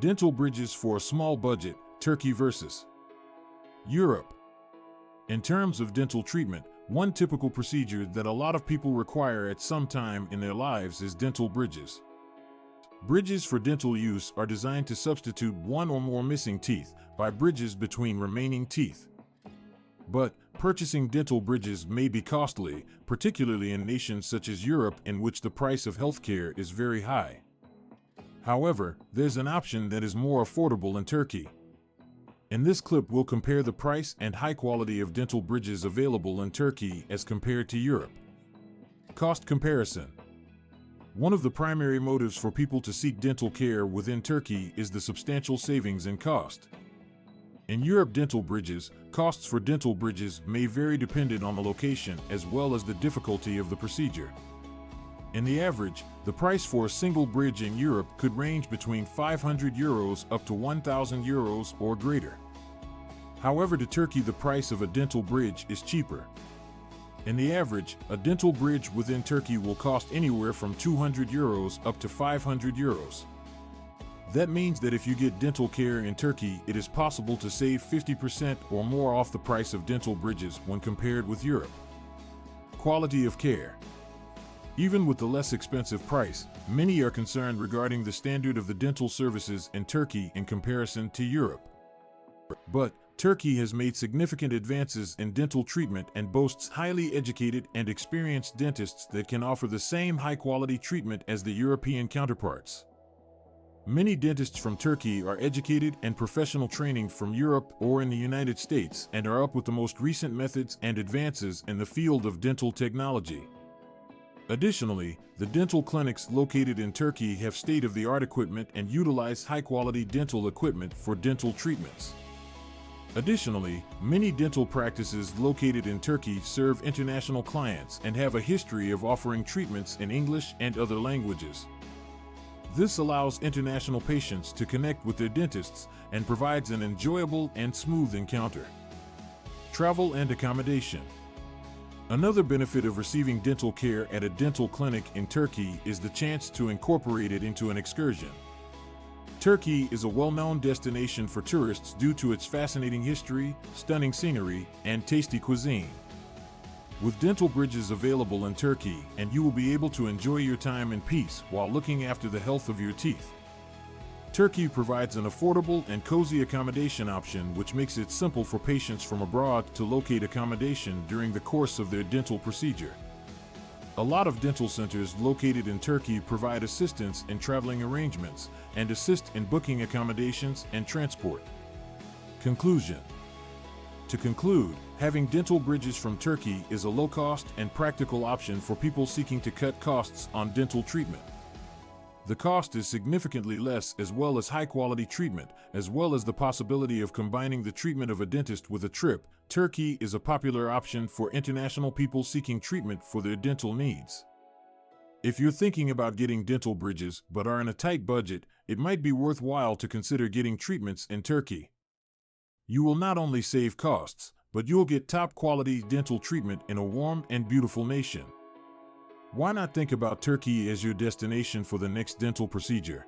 Dental bridges for a small budget, Turkey versus Europe. In terms of dental treatment, one typical procedure that a lot of people require at some time in their lives is dental bridges. Bridges for dental use are designed to substitute one or more missing teeth by bridges between remaining teeth. But purchasing dental bridges may be costly, particularly in nations such as Europe, in which the price of healthcare is very high. However, there's an option that is more affordable in Turkey. In this clip, we'll compare the price and high quality of dental bridges available in Turkey as compared to Europe. Cost comparison. One of the primary motives for people to seek dental care within Turkey is the substantial savings in cost. In Europe, dental bridges, costs for dental bridges may vary depending on the location as well as the difficulty of the procedure. In the average, the price for a single bridge in Europe could range between €500 up to €1,000 or greater. However, to Turkey, the price of a dental bridge is cheaper. In the average, a dental bridge within Turkey will cost anywhere from €200 up to €500. That means that if you get dental care in Turkey, it is possible to save 50% or more off the price of dental bridges when compared with Europe. Quality of care. Even with the less expensive price, many are concerned regarding the standard of the dental services in Turkey in comparison to Europe. But Turkey has made significant advances in dental treatment and boasts highly educated and experienced dentists that can offer the same high-quality treatment as the European counterparts. Many dentists from Turkey are educated and professional training from Europe or in the United States and are up with the most recent methods and advances in the field of dental technology. Additionally, the dental clinics located in Turkey have state-of-the-art equipment and utilize high-quality dental equipment for dental treatments. Additionally, many dental practices located in Turkey serve international clients and have a history of offering treatments in English and other languages. This allows international patients to connect with their dentists and provides an enjoyable and smooth encounter. Travel and accommodation. Another benefit of receiving dental care at a dental clinic in Turkey is the chance to incorporate it into an excursion. Turkey is a well-known destination for tourists due to its fascinating history, stunning scenery, and tasty cuisine. With dental bridges available in Turkey, and you will be able to enjoy your time in peace while looking after the health of your teeth. Turkey provides an affordable and cozy accommodation option, which makes it simple for patients from abroad to locate accommodation during the course of their dental procedure. A lot of dental centers located in Turkey provide assistance in traveling arrangements and assist in booking accommodations and transport. Conclusion. To conclude, having dental bridges from Turkey is a low-cost and practical option for people seeking to cut costs on dental treatment. The cost is significantly less, as well as high-quality treatment, as well as the possibility of combining the treatment of a dentist with a trip. Turkey is a popular option for international people seeking treatment for their dental needs. If you're thinking about getting dental bridges but are in a tight budget, it might be worthwhile to consider getting treatments in Turkey. You will not only save costs, but you'll get top-quality dental treatment in a warm and beautiful nation. Why not think about Turkey as your destination for the next dental procedure?